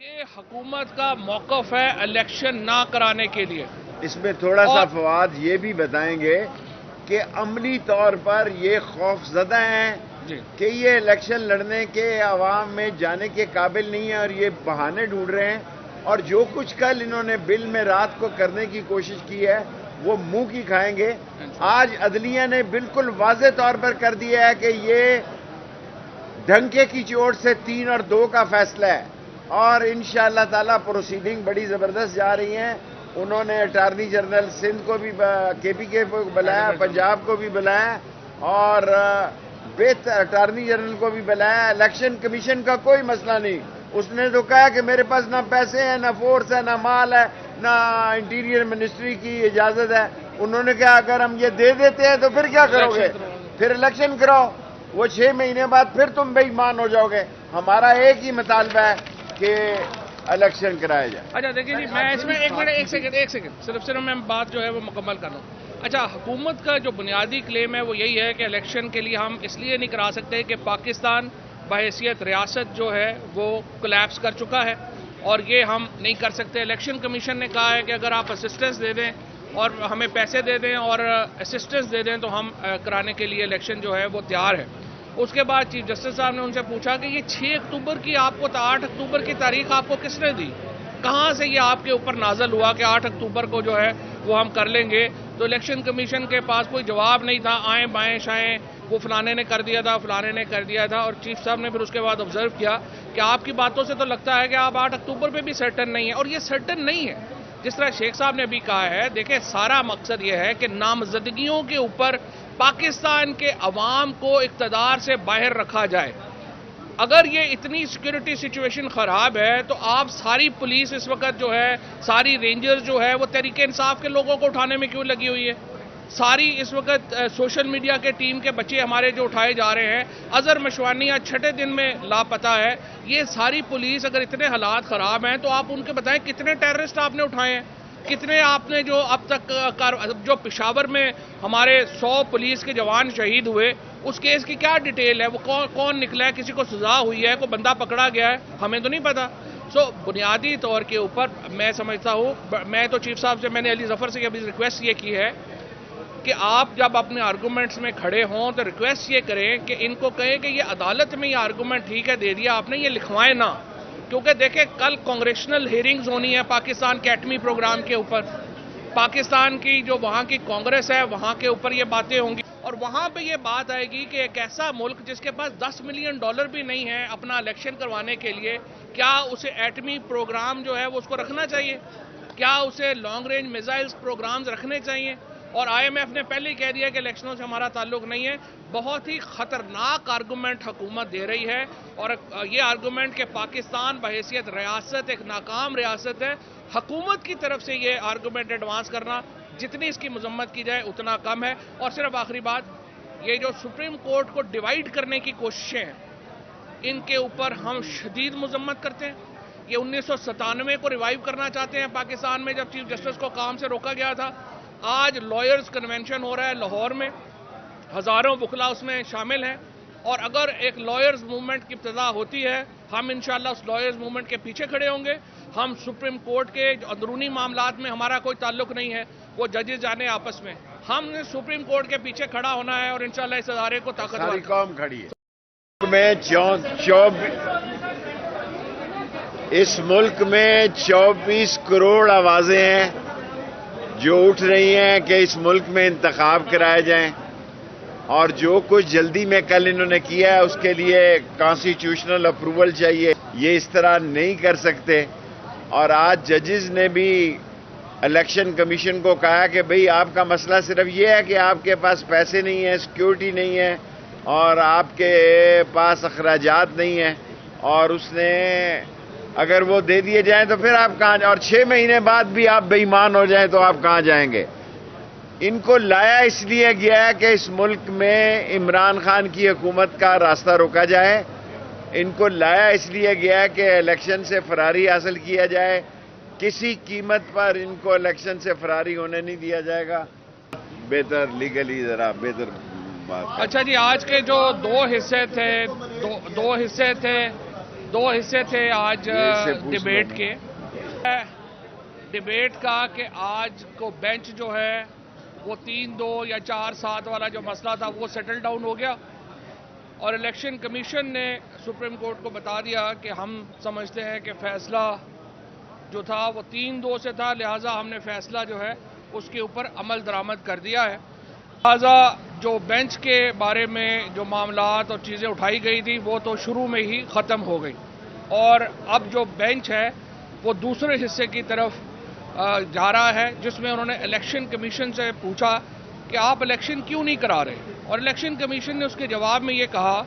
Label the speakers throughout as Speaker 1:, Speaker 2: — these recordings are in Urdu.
Speaker 1: یہ حکومت کا موقف ہے الیکشن نہ کرانے کے لیے.
Speaker 2: اس میں تھوڑا سا فواد یہ بھی بتائیں گے کہ عملی طور پر یہ خوف زدہ ہیں کہ یہ الیکشن لڑنے کے عوام میں جانے کے قابل نہیں ہے اور یہ بہانے ڈھونڈ رہے ہیں، اور جو کچھ کل انہوں نے بل میں رات کو کرنے کی کوشش کی ہے وہ منہ کی کھائیں گے. آج عدلیہ نے بالکل واضح طور پر کر دیا ہے کہ یہ ڈھنکے کی چوٹ سے 3 اور 2 کا فیصلہ ہے، اور انشاءاللہ تعالی پروسیڈنگ بڑی زبردست جا رہی ہیں. انہوں نے اٹارنی جنرل سندھ کو بھی کے پی کے کو بلایا، پنجاب کو بھی بلایا، اور اٹارنی جنرل کو بھی بلایا. الیکشن کمیشن کا کوئی مسئلہ نہیں. اس نے تو کہا کہ میرے پاس نہ پیسے ہیں، نہ فورس ہے، نہ مال ہے، نہ انٹیریئر منسٹری کی اجازت ہے. انہوں نے کہا اگر ہم یہ دے دیتے ہیں تو پھر کیا کرو گے؟ پھر الیکشن کراؤ. وہ 6 مہینے بعد پھر تم بے ایمان ہو جاؤ گے. ہمارا ایک ہی مطالبہ ہے کہ الیکشن کرایا جائے.
Speaker 1: اچھا دیکھیں جی، میں اس میں ایک سیکنڈ صرف میں بات جو ہے وہ مکمل کر لوں. اچھا، حکومت کا جو بنیادی کلیم ہے وہ یہی ہے کہ الیکشن کے لیے ہم اس لیے نہیں کرا سکتے کہ پاکستان بحیثیت ریاست جو ہے وہ کولیپس کر چکا ہے، اور یہ ہم نہیں کر سکتے. الیکشن کمیشن نے کہا ہے کہ اگر آپ اسسٹنس دے دیں اور ہمیں پیسے دے دیں اور اسسٹنس دے دیں تو ہم کرانے کے لیے الیکشن جو ہے وہ تیار ہے. اس کے بعد چیف جسٹس صاحب نے ان سے پوچھا کہ یہ 6 اکتوبر کی آپ کو 8 اکتوبر کی تاریخ آپ کو کس نے دی؟ کہاں سے یہ آپ کے اوپر نازل ہوا کہ 8 اکتوبر کو جو ہے وہ ہم کر لیں گے؟ تو الیکشن کمیشن کے پاس کوئی جواب نہیں تھا. آئیں بائیں شائیں وہ فلانے نے کر دیا تھا، فلانے نے کر دیا تھا. اور چیف صاحب نے پھر اس کے بعد آبزرو کیا کہ آپ کی باتوں سے تو لگتا ہے کہ آپ 8 اکتوبر پہ بھی سرٹن نہیں ہیں، اور یہ سرٹن نہیں ہے. جس طرح شیخ صاحب نے بھی کہا ہے، دیکھیں سارا مقصد یہ ہے کہ نامزدگیوں کے اوپر پاکستان کے عوام کو اقتدار سے باہر رکھا جائے. اگر یہ اتنی سیکیورٹی سچویشن خراب ہے تو آپ ساری پولیس اس وقت جو ہے، ساری رینجرز جو ہے وہ تحریک انصاف کے لوگوں کو اٹھانے میں کیوں لگی ہوئی ہے؟ ساری اس وقت سوشل میڈیا کے ٹیم کے بچے ہمارے جو اٹھائے جا رہے ہیں. اظہر مشوانی آج 6 دن میں لاپتہ ہے. یہ ساری پولیس اگر اتنے حالات خراب ہیں تو آپ ان کے بتائیں کتنے ٹیررسٹ آپ نے اٹھائے ہیں، کتنے آپ نے جو اب تک جو پشاور میں ہمارے 100 پولیس کے جوان شہید ہوئے، اس کیس کی کیا ڈیٹیل ہے؟ وہ کون نکلا ہے؟ کسی کو سزا ہوئی ہے؟ کوئی بندہ پکڑا گیا ہے؟ ہمیں تو نہیں پتا. بنیادی طور کے اوپر میں سمجھتا ہوں، میں تو چیف صاحب سے، میں نے علی ظفر سے ابھی ریکویسٹ یہ کی ہے کہ آپ جب اپنے آرگومنٹس میں کھڑے ہوں تو ریکویسٹ یہ کریں کہ ان کو کہیں کہ یہ عدالت میں یہ آرگومنٹ ٹھیک ہے دے دیا آپ نے، یہ لکھوائیں نہ. کیونکہ دیکھیں کل کانگریشنل ہیرنگز ہونی ہے پاکستان کے ایٹمی پروگرام کے اوپر. پاکستان کی جو وہاں کی کانگریس ہے وہاں کے اوپر یہ باتیں ہوں گی، اور وہاں پہ یہ بات آئے گی کہ ایک ایسا ملک جس کے پاس $10 ملین بھی نہیں ہے اپنا الیکشن کروانے کے لیے، کیا اسے ایٹمی پروگرام جو ہے وہ اس کو رکھنا چاہیے؟ کیا اسے لانگ رینج میزائلز پروگرامز رکھنے چاہیے؟ اور IMF نے پہلے ہی کہہ دیا کہ الیکشنوں سے ہمارا تعلق نہیں ہے. بہت ہی خطرناک آرگومنٹ حکومت دے رہی ہے، اور یہ آرگومنٹ کہ پاکستان بحیثیت ریاست ایک ناکام ریاست ہے، حکومت کی طرف سے یہ آرگومنٹ ایڈوانس کرنا جتنی اس کی مذمت کی جائے اتنا کم ہے. اور صرف آخری بات، یہ جو سپریم کورٹ کو ڈیوائیڈ کرنے کی کوششیں ہیں ان کے اوپر ہم شدید مذمت کرتے ہیں. یہ 1997 کو ریوائیو کرنا چاہتے ہیں پاکستان میں، جب چیف جسٹس کو کام سے روکا گیا تھا. آج لائرز کنونشن ہو رہا ہے لاہور میں، ہزاروں وکلا اس میں شامل ہیں، اور اگر ایک لائرز موومنٹ کی ابتدا ہوتی ہے ہم انشاءاللہ اس لائرز موومنٹ کے پیچھے کھڑے ہوں گے. ہم سپریم کورٹ کے اندرونی معاملات میں ہمارا کوئی تعلق نہیں ہے، وہ ججز جانے آپس میں. ہم نے سپریم کورٹ کے پیچھے کھڑا ہونا ہے اور انشاءاللہ اس ادارے کو طاقتور.
Speaker 2: ساری قوم کھڑی ہے. اس ملک میں 24 کروڑ آوازیں ہیں جو اٹھ رہی ہیں کہ اس ملک میں انتخاب کرائے جائیں، اور جو کچھ جلدی میں کل انہوں نے کیا ہے اس کے لیے کانسٹیٹیوشنل اپروول چاہیے. یہ اس طرح نہیں کر سکتے. اور آج ججز نے بھی الیکشن کمیشن کو کہا کہ بھئی آپ کا مسئلہ صرف یہ ہے کہ آپ کے پاس پیسے نہیں ہیں، سیکیورٹی نہیں ہے، اور آپ کے پاس اخراجات نہیں ہیں، اور اس نے اگر وہ دے دیے جائیں تو پھر آپ کہاں جائیں، اور 6 مہینے بعد بھی آپ بے ایمان ہو جائیں تو آپ کہاں جائیں گے؟ ان کو لایا اس لیے گیا ہے کہ اس ملک میں عمران خان کی حکومت کا راستہ روکا جائے. ان کو لایا اس لیے گیا ہے کہ الیکشن سے فراری حاصل کیا جائے. کسی قیمت پر ان کو الیکشن سے فراری ہونے نہیں دیا جائے گا. بہتر لیگلی ذرا بہتر بات.
Speaker 1: اچھا جی، آج کے جو دو حصے تھے دو حصے تھے آج ڈیبیٹ کے. ڈیبیٹ کا کہ آج کو بینچ جو ہے وہ 3-2 یا 4-7 والا جو مسئلہ تھا وہ سیٹل ڈاؤن ہو گیا, اور الیکشن کمیشن نے سپریم کورٹ کو بتا دیا کہ ہم سمجھتے ہیں کہ فیصلہ جو تھا وہ 3-2 سے تھا, لہٰذا ہم نے فیصلہ جو ہے اس کے اوپر عمل درآمد کر دیا ہے. لہٰذا جو بینچ کے بارے میں جو معاملات اور چیزیں اٹھائی گئی تھی وہ تو شروع میں ہی ختم ہو گئی, اور اب جو بینچ ہے وہ دوسرے حصے کی طرف جا رہا ہے, جس میں انہوں نے الیکشن کمیشن سے پوچھا کہ آپ الیکشن کیوں نہیں کرا رہے, اور الیکشن کمیشن نے اس کے جواب میں یہ کہا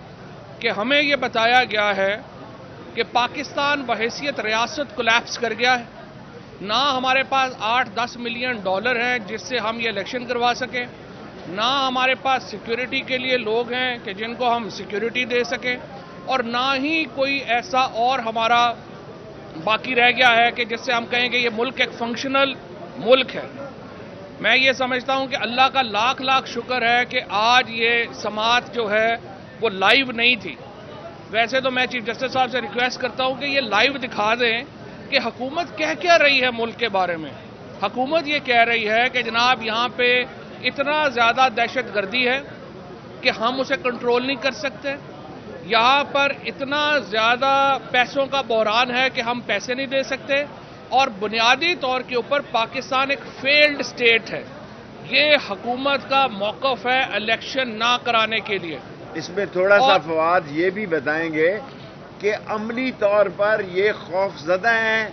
Speaker 1: کہ ہمیں یہ بتایا گیا ہے کہ پاکستان بحیثیت ریاست کولیپس کر گیا ہے, نہ ہمارے پاس $8-10 ملین ہیں جس سے ہم یہ الیکشن کروا سکیں, نہ ہمارے پاس سیکیورٹی کے لیے لوگ ہیں کہ جن کو ہم سیکیورٹی دے سکیں, اور نہ ہی کوئی ایسا اور ہمارا باقی رہ گیا ہے کہ جس سے ہم کہیں کہ یہ ملک ایک فنکشنل ملک ہے. میں یہ سمجھتا ہوں کہ اللہ کا لاکھ لاکھ شکر ہے کہ آج یہ سماعت جو ہے وہ لائیو نہیں تھی. ویسے تو میں چیف جسٹس صاحب سے ریکویسٹ کرتا ہوں کہ یہ لائیو دکھا دیں کہ حکومت کہہ کیا رہی ہے ملک کے بارے میں. حکومت یہ کہہ رہی ہے کہ جناب یہاں پہ اتنا زیادہ دہشت گردی ہے کہ ہم اسے کنٹرول نہیں کر سکتے, یہاں پر اتنا زیادہ پیسوں کا بحران ہے کہ ہم پیسے نہیں دے سکتے, اور بنیادی طور کے اوپر پاکستان ایک فیلڈ سٹیٹ ہے. یہ حکومت کا موقف ہے الیکشن نہ کرانے کے لیے.
Speaker 2: اس میں تھوڑا سا فواد یہ بھی بتائیں گے کہ عملی طور پر یہ خوف زدہ ہیں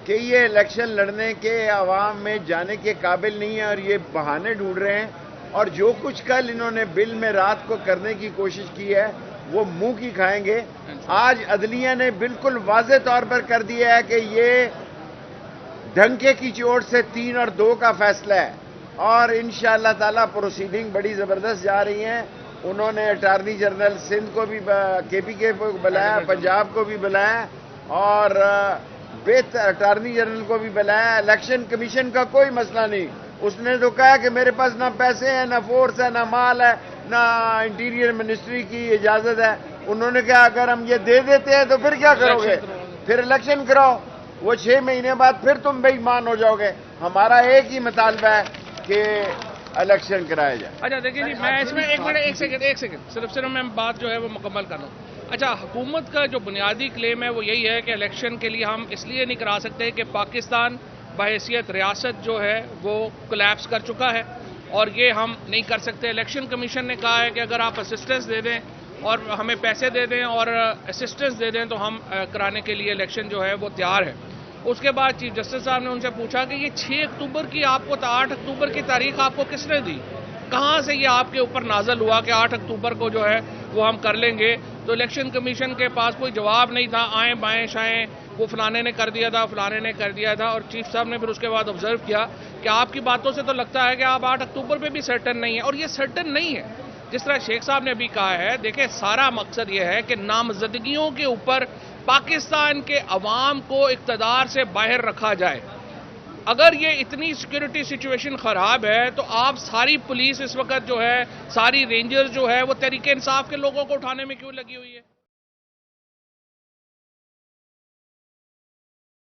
Speaker 2: کہ یہ الیکشن لڑنے کے عوام میں جانے کے قابل نہیں ہے اور یہ بہانے ڈھونڈ رہے ہیں, اور جو کچھ کل انہوں نے بل میں رات کو کرنے کی کوشش کی ہے وہ منہ کی کھائیں گے. آج عدلیہ نے بالکل واضح طور پر کر دیا ہے کہ یہ ڈھنکے کی چوٹ سے 3 اور 2 کا فیصلہ ہے, اور انشاءاللہ تعالی پروسیڈنگ بڑی زبردست جا رہی ہیں. انہوں نے اٹارنی جنرل سندھ کو بھی KPK کو بلایا, پنجاب کو بھی بلایا, اور اٹارنی جنرل کو بھی بلایا. الیکشن کمیشن کا کوئی مسئلہ نہیں, اس نے تو کہا کہ میرے پاس نہ پیسے ہیں, نہ فورس ہے, نہ مال ہے, نہ انٹیریئر منسٹری کی اجازت ہے. انہوں نے کہا اگر ہم یہ دے دیتے ہیں تو پھر کیا کرو گے, پھر الیکشن کراؤ, وہ 6 مہینے بعد پھر تم بے ایمان ہو جاؤ گے. ہمارا ایک ہی مطالبہ ہے کہ الیکشن کرایا جائے.
Speaker 1: اچھا دیکھیں جی, میں اس میں ایک سیکنڈ صرف میں بات جو ہے وہ مکمل کر لوں. اچھا, حکومت کا جو بنیادی کلیم ہے وہ یہی ہے کہ الیکشن کے لیے ہم اس لیے نہیں کرا سکتے کہ پاکستان بحیثیت ریاست جو ہے وہ کولیپس کر چکا ہے, اور یہ ہم نہیں کر سکتے. الیکشن کمیشن نے کہا ہے کہ اگر آپ اسسٹنس دے دیں اور ہمیں پیسے دے دیں اور اسسٹنس دے دیں تو ہم کرانے کے لیے الیکشن جو ہے وہ تیار ہے. اس کے بعد چیف جسٹس صاحب نے ان سے پوچھا کہ یہ 6 اکتوبر کی آپ کو 8 اکتوبر کی تاریخ آپ کو کس نے دی, کہاں سے یہ آپ کے اوپر نازل ہوا کہ 8 اکتوبر کو جو ہے وہ ہم کر لیں گے. تو الیکشن کمیشن کے پاس کوئی جواب نہیں تھا, آئیں بائیں شائیں وہ فلانے نے کر دیا تھا, فلانے نے کر دیا تھا. اور چیف صاحب نے پھر اس کے بعد آبزرو کیا کہ آپ کی باتوں سے تو لگتا ہے کہ آپ 8 اکتوبر پہ بھی سرٹن نہیں ہے, اور یہ سرٹن نہیں ہے. جس طرح شیخ صاحب نے بھی کہا ہے, دیکھیں سارا مقصد یہ ہے کہ نامزدگیوں کے اوپر پاکستان کے عوام کو اقتدار سے باہر رکھا جائے. اگر یہ اتنی سیکیورٹی سچویشن خراب ہے تو آپ ساری پولیس اس وقت جو ہے, ساری رینجرز جو ہے وہ تحریک انصاف کے لوگوں کو اٹھانے میں کیوں لگی ہوئی ہے؟